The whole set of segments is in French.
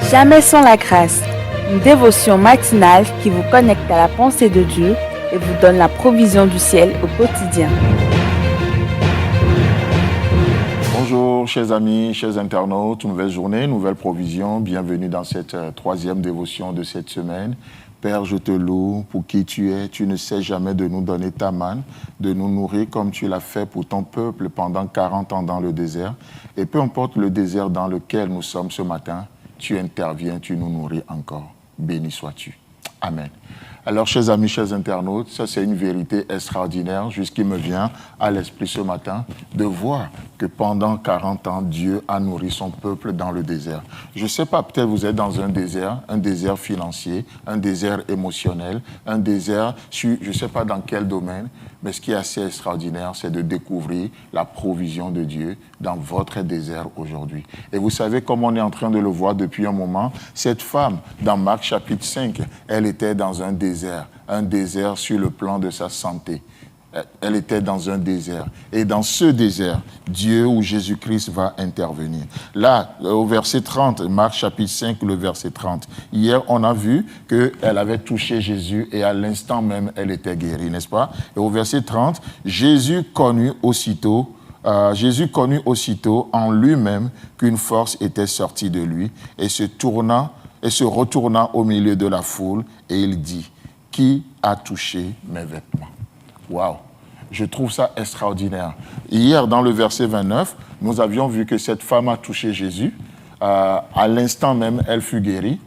Jamais sans la grâce, une dévotion matinale qui vous connecte à la pensée de Dieu et vous donne la provision du ciel au quotidien. Bonjour chers amis, chers internautes, nouvelle journée, nouvelle provision, bienvenue dans cette troisième dévotion de cette semaine. Père, je te loue pour qui tu es, tu ne sais jamais de nous donner ta manne, de nous nourrir comme tu l'as fait pour ton peuple pendant 40 ans dans le désert. Et peu importe le désert dans lequel nous sommes ce matin, tu interviens, tu nous nourris encore. Béni sois-tu. Amen. Alors, chers amis, chers internautes, ça c'est une vérité extraordinaire, juste qui me vient à l'esprit ce matin, de voir que pendant 40 ans, Dieu a nourri son peuple dans le désert. Je ne sais pas, peut-être vous êtes dans un désert financier, un désert émotionnel, un désert, je ne sais pas dans quel domaine, mais ce qui est assez extraordinaire, c'est de découvrir la provision de Dieu dans votre désert aujourd'hui. Et vous savez, comme on est en train de le voir depuis un moment, cette femme, dans Marc chapitre 5, elle était dans un désert sur le plan de sa santé. Elle était dans un désert. Et dans ce désert, Dieu ou Jésus-Christ va intervenir. Là, au verset 30, Marc chapitre 5, le verset 30. Hier, on a vu qu'elle avait touché Jésus et à l'instant même, elle était guérie, n'est-ce pas? Et au verset 30, Jésus connut aussitôt en lui-même qu'une force était sortie de lui et se retourna au milieu de la foule et il dit, « Qui a touché mes vêtements ?» Waouh! Je trouve ça extraordinaire. Hier, dans le verset 29, nous avions vu que cette femme a touché Jésus. À l'instant même, elle fut guérie.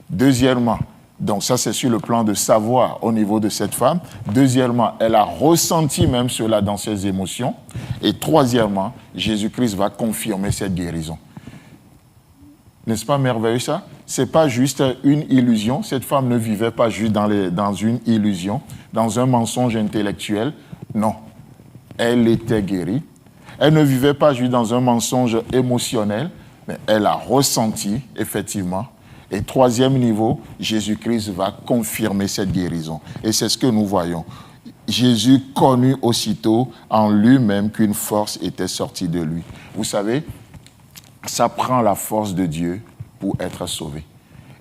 Deuxièmement, donc ça c'est sur le plan de savoir au niveau de cette femme. Deuxièmement, elle a ressenti même cela dans ses émotions. Et troisièmement, Jésus-Christ va confirmer cette guérison. N'est-ce pas merveilleux ça? Ce n'est pas juste une illusion. Cette femme ne vivait pas juste dans une illusion, dans un mensonge intellectuel. Non, elle était guérie. Elle ne vivait pas juste dans un mensonge émotionnel, mais elle a ressenti, effectivement. Et troisième niveau, Jésus-Christ va confirmer cette guérison. Et c'est ce que nous voyons. Jésus connut aussitôt en lui-même qu'une force était sortie de lui. Vous savez, ça prend la force de Dieu pour être sauvé.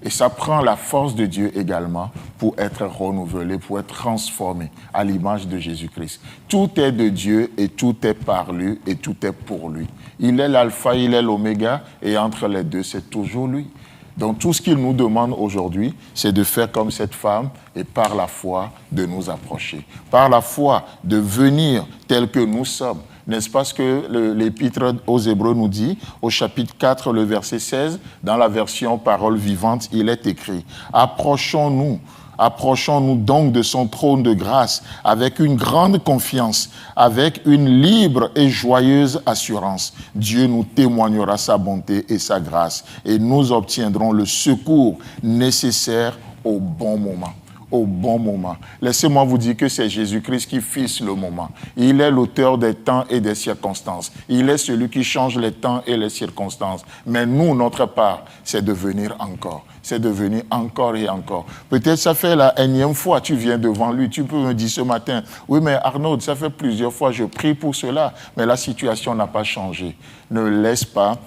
Et ça prend la force de Dieu également pour être renouvelé, pour être transformé à l'image de Jésus-Christ. Tout est de Dieu et tout est par lui et tout est pour lui. Il est l'alpha, il est l'oméga et entre les deux, c'est toujours lui. Donc tout ce qu'il nous demande aujourd'hui, c'est de faire comme cette femme et par la foi de nous approcher. Par la foi de venir tel que nous sommes. N'est-ce pas ce que l'Épître aux Hébreux nous dit? Au chapitre 4, le verset 16, dans la version Parole vivante, il est écrit « Approchons-nous donc de son trône de grâce avec une grande confiance, avec une libre et joyeuse assurance. Dieu nous témoignera sa bonté et sa grâce et nous obtiendrons le secours nécessaire au bon moment. » Au bon moment. Laissez-moi vous dire que c'est Jésus-Christ qui fixe le moment. Il est l'auteur des temps et des circonstances. Il est celui qui change les temps et les circonstances. Mais nous, notre part, c'est de venir encore. C'est de venir encore et encore. Peut-être ça fait la énième fois tu viens devant lui. Tu peux me dire ce matin, oui mais Arnaud, ça fait plusieurs fois, je prie pour cela, mais la situation n'a pas changé. Ne laisse pas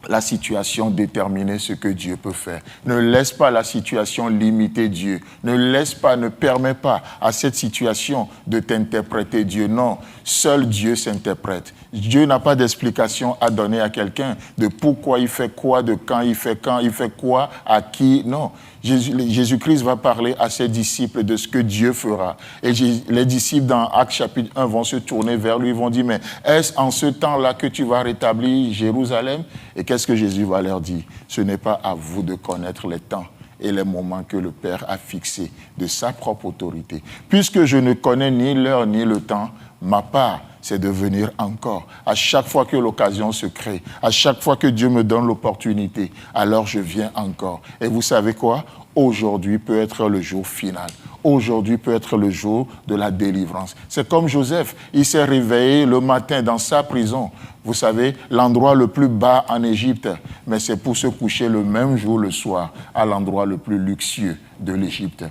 la situation déterminer ce que Dieu peut faire. Ne laisse pas la situation limiter Dieu. Ne permets pas à cette situation de t'interpréter Dieu. Non, seul Dieu s'interprète. Dieu n'a pas d'explication à donner à quelqu'un de pourquoi il fait quoi, de quand il fait quoi, à qui. Non. Jésus-Christ va parler à ses disciples de ce que Dieu fera. Et les disciples dans Actes chapitre 1 vont se tourner vers lui, ils vont dire, mais est-ce en ce temps-là que tu vas rétablir Jérusalem? Et qu'est-ce que Jésus va leur dire? Ce n'est pas à vous de connaître les temps et les moments que le Père a fixés de sa propre autorité. Puisque je ne connais ni l'heure ni le temps, ma part, c'est de venir encore. À chaque fois que l'occasion se crée, à chaque fois que Dieu me donne l'opportunité, alors je viens encore. Et vous savez quoi? Aujourd'hui peut être le jour final. Aujourd'hui peut être le jour de la délivrance. C'est comme Joseph, il s'est réveillé le matin dans sa prison. Vous savez, l'endroit le plus bas en Égypte, mais c'est pour se coucher le même jour le soir à l'endroit le plus luxueux de l'Égypte.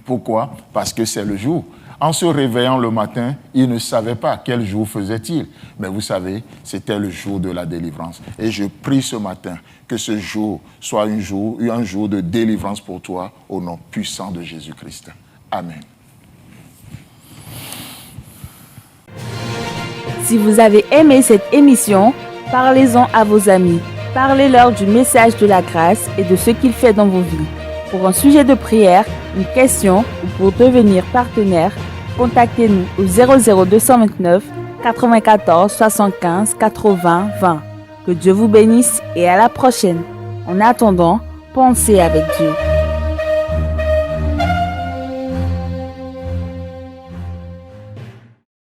Pourquoi? Parce que c'est le jour. En se réveillant le matin, il ne savait pas quel jour faisait-il. Mais vous savez, c'était le jour de la délivrance. Et je prie ce matin que ce jour soit un jour de délivrance pour toi au nom puissant de Jésus-Christ. Amen. Si vous avez aimé cette émission, parlez-en à vos amis. Parlez-leur du message de la grâce et de ce qu'il fait dans vos vies. Pour un sujet de prière, une question ou pour devenir partenaire, contactez-nous au 00229 94 75 80 20. Que Dieu vous bénisse et à la prochaine. En attendant, pensez avec Dieu.